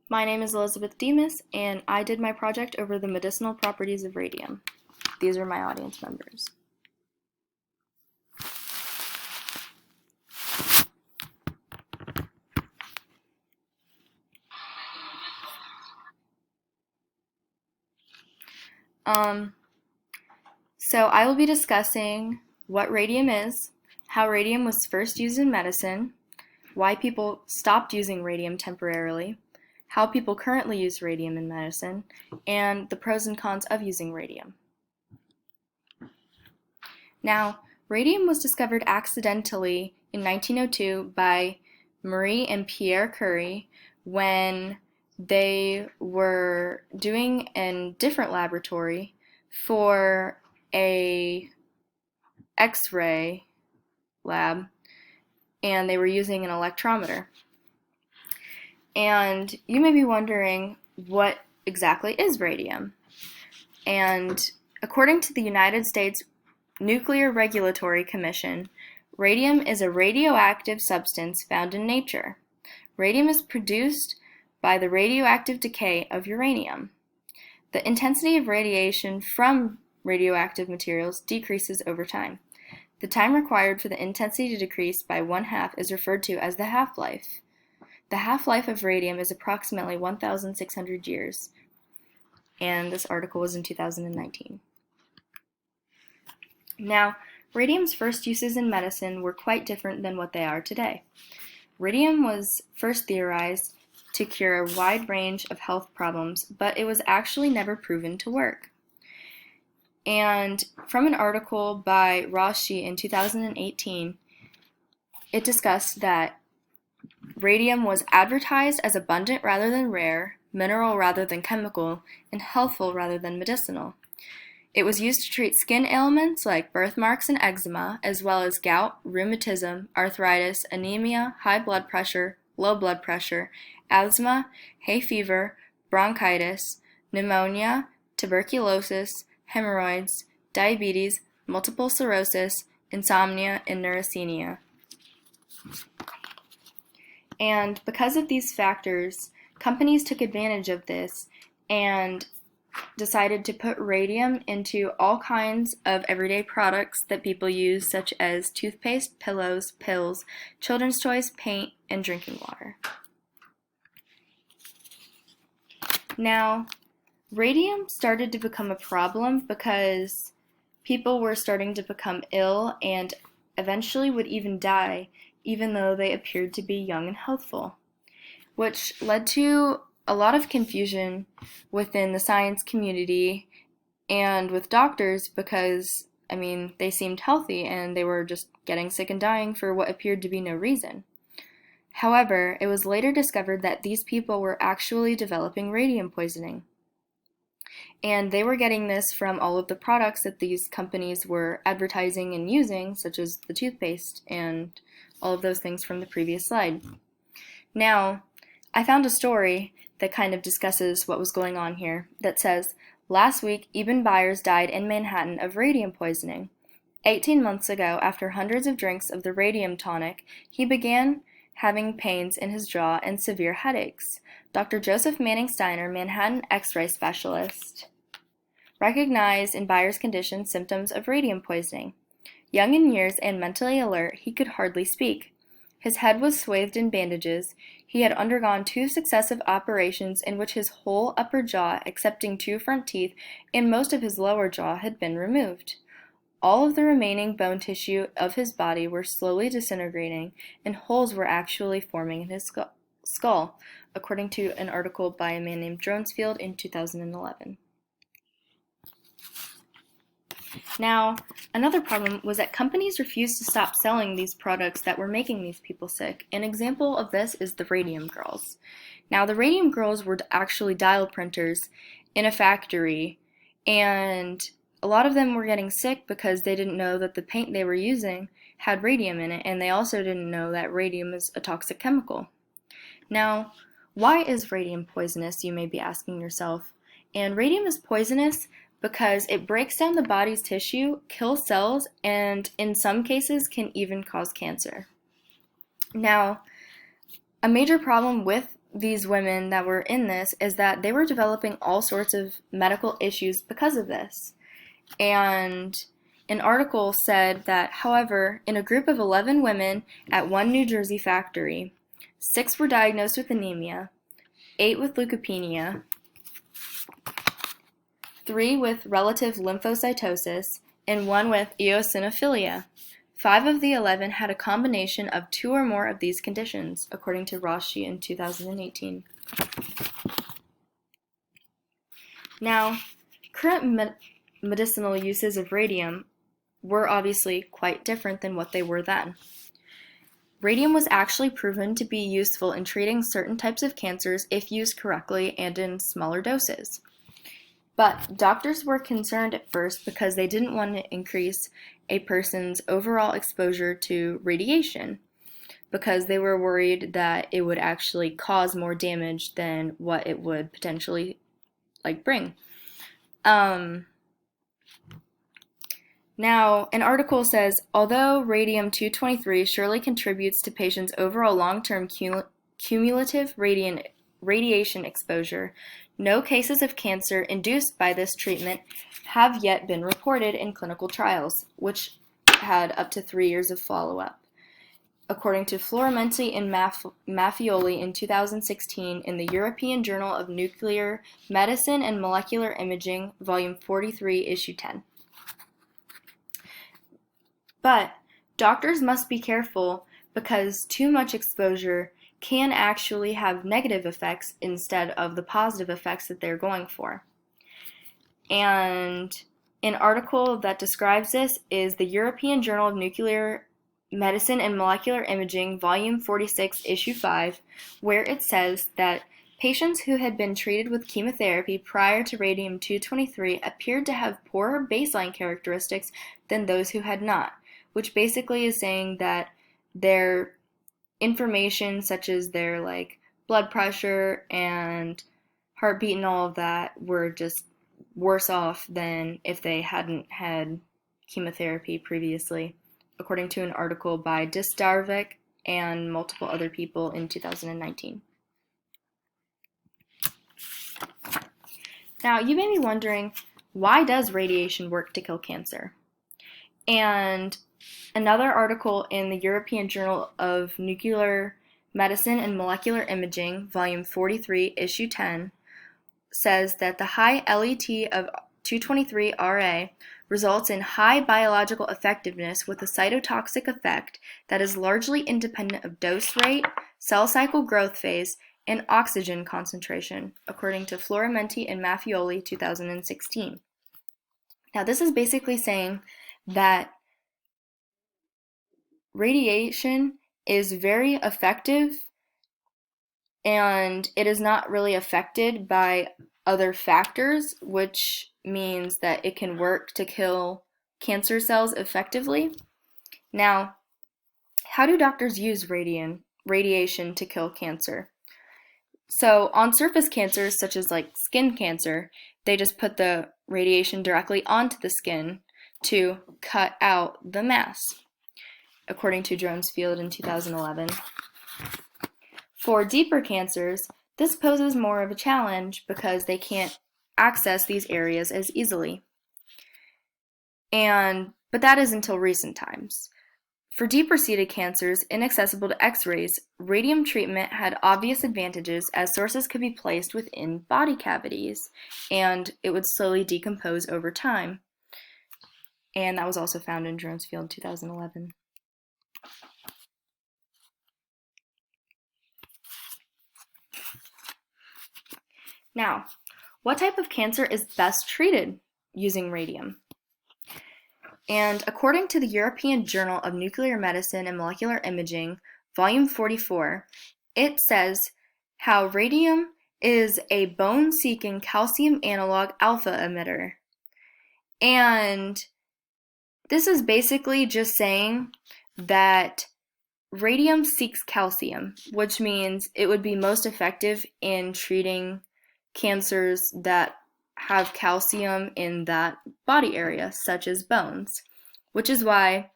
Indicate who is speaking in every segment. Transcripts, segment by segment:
Speaker 1: My name is Elizabeth Demas, and I did my project over the medicinal properties of radium. These are my audience members. So I will be discussing what radium is, how radium was first used in medicine, why people stopped using radium temporarily, how people currently use radium in medicine, and the pros and cons of using radium. Now, radium was discovered accidentally in 1902 by Marie and Pierre Curie when they were doing in a different laboratory for a X-ray lab, and they were using an electrometer. And you may be wondering, what exactly is radium? And according to the United States Nuclear Regulatory Commission, radium is a radioactive substance found in nature. Radium is produced by the radioactive decay of uranium. The intensity of radiation from radioactive materials decreases over time. The time required for the intensity to decrease by 1/2 is referred to as the half-life. The half-life of radium is approximately 1,600 years, and this article was in 2019. Now, radium's first uses in medicine were quite different than what they are today. Radium was first theorized to cure a wide range of health problems, but it was actually never proven to work. And from an article by Ross Shi in 2018, it discussed that radium was advertised as abundant rather than rare, mineral rather than chemical, and healthful rather than medicinal. It was used to treat skin ailments like birthmarks and eczema, as well as gout, rheumatism, arthritis, anemia, high blood pressure, low blood pressure, asthma, hay fever, bronchitis, pneumonia, tuberculosis, hemorrhoids, diabetes, multiple sclerosis, insomnia, and neurasthenia. And because of these factors, companies took advantage of this and decided to put radium into all kinds of everyday products that people use, such as toothpaste, pillows, pills, children's toys, paint, and drinking water. Now, radium started to become a problem because people were starting to become ill and eventually would even die, even though they appeared to be young and healthful, which led to a lot of confusion within the science community and with doctors because, they seemed healthy and they were just getting sick and dying for what appeared to be no reason. However, it was later discovered that these people were actually developing radium poisoning. And they were getting this from all of the products that these companies were advertising and using, such as the toothpaste and all of those things from the previous slide. Now, I found a story that kind of discusses what was going on here that says, last week, Eben Byers died in Manhattan of radium poisoning. 18 months ago, after hundreds of drinks of the radium tonic, he began having pains in his jaw and severe headaches. Dr. Joseph Manning Steiner, Manhattan X-ray specialist, recognized in Byers' condition symptoms of radium poisoning. Young in years and mentally alert, he could hardly speak. His head was swathed in bandages. He had undergone 2 successive operations in which his whole upper jaw, excepting 2 front teeth, and most of his lower jaw had been removed. All of the remaining bone tissue of his body were slowly disintegrating, and holes were actually forming in his skull, according to an article by a man named Dronesfield in 2011. Now, another problem was that companies refused to stop selling these products that were making these people sick. An example of this is the Radium Girls. Now, the Radium Girls were actually dial printers in a factory, and a lot of them were getting sick because they didn't know that the paint they were using had radium in it, and they also didn't know that radium is a toxic chemical. Now, why is radium poisonous, you may be asking yourself? And radium is poisonous because it breaks down the body's tissue, kills cells, and in some cases can even cause cancer. Now, a major problem with these women that were in this is that they were developing all sorts of medical issues because of this. And an article said that, however, in a group of 11 women at one New Jersey factory, 6 were diagnosed with anemia, 8 with leukopenia, 3 with relative lymphocytosis, and 1 with eosinophilia. 5 of the 11 had a combination of 2 or more of these conditions, according to Rashi in 2018. Now, current medicinal uses of radium were obviously quite different than what they were then. Radium was actually proven to be useful in treating certain types of cancers if used correctly and in smaller doses. But doctors were concerned at first because they didn't want to increase a person's overall exposure to radiation, because they were worried that it would actually cause more damage than what it would potentially bring. Now, an article says, although radium-223 surely contributes to patients' overall long-term cumulative radiation exposure, no cases of cancer induced by this treatment have yet been reported in clinical trials, which had up to 3 years of follow-up, according to Florimenti and Maffioli in 2016 in the European Journal of Nuclear Medicine and Molecular Imaging, Volume 43, Issue 10. But doctors must be careful because too much exposure can actually have negative effects instead of the positive effects that they're going for. And an article that describes this is the European Journal of Nuclear Medicine and Molecular Imaging, Volume 46, Issue 5, where it says that patients who had been treated with chemotherapy prior to radium-223 appeared to have poorer baseline characteristics than those who had not, which basically is saying that their information, such as their blood pressure and heartbeat and all of that, were just worse off than if they hadn't had chemotherapy previously, according to an article by Disdarvik and multiple other people in 2019. Now, you may be wondering, why does radiation work to kill cancer? And another article in the European Journal of Nuclear Medicine and Molecular Imaging, Volume 43, Issue 10, says that the high LET of 223Ra results in high biological effectiveness with a cytotoxic effect that is largely independent of dose rate, cell cycle growth phase, and oxygen concentration, according to Florimenti and Maffioli, 2016. Now, this is basically saying that radiation is very effective and it is not really affected by other factors, which means that it can work to kill cancer cells effectively. Now, how do doctors use radiation to kill cancer? So on surface cancers, such as skin cancer, they just put the radiation directly onto the skin to cut out the mass, according to Dronesfield in 2011. For deeper cancers, this poses more of a challenge because they can't access these areas as easily. But that is until recent times. For deeper-seated cancers inaccessible to X-rays, radium treatment had obvious advantages as sources could be placed within body cavities, and it would slowly decompose over time. And that was also found in Dronesfield 2011. Now, what type of cancer is best treated using radium? And according to the European Journal of Nuclear Medicine and Molecular Imaging, Volume 44, it says how radium is a bone-seeking calcium analog alpha emitter. And this is basically just saying that radium seeks calcium, which means it would be most effective in treating cancers that have calcium in that body area, such as bones, which is why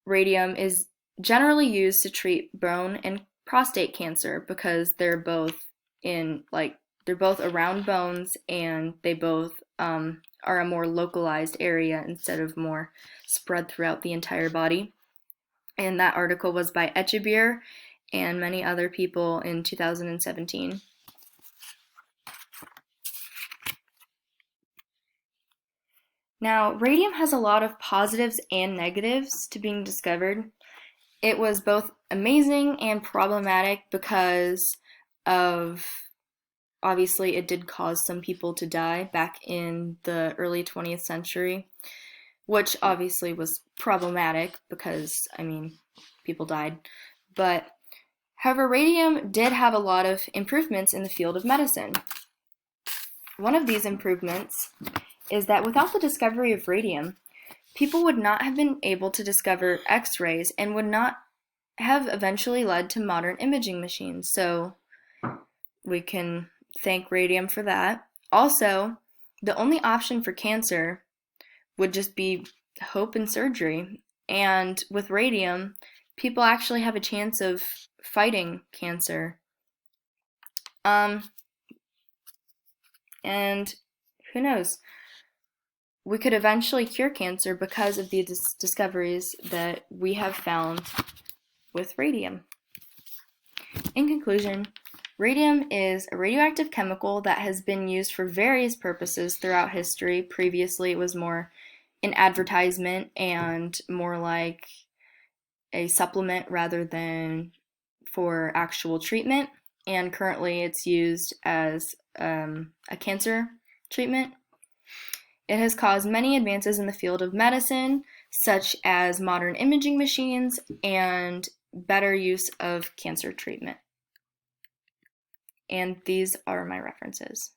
Speaker 1: radium is generally used to treat bone and prostate cancer because they're both they're both around bones, and they both are a more localized area instead of more spread throughout the entire body. And that article was by Echebier and many other people in 2017. Now, radium has a lot of positives and negatives to being discovered. It was both amazing and problematic because of, obviously, it did cause some people to die back in the early 20th century, which obviously was problematic because, I mean, people died. But, however, radium did have a lot of improvements in the field of medicine. One of these improvements is that without the discovery of radium, people would not have been able to discover X-rays and would not have eventually led to modern imaging machines. So we can thank radium for that. Also, the only option for cancer would just be hope and surgery. And with radium, people actually have a chance of fighting cancer. And who knows? We could eventually cure cancer because of the discoveries that we have found with radium. In conclusion, radium is a radioactive chemical that has been used for various purposes throughout history. Previously, it was more an advertisement and more like a supplement rather than for actual treatment. And currently, it's used as a cancer treatment. It has caused many advances in the field of medicine, such as modern imaging machines and better use of cancer treatment. And these are my references.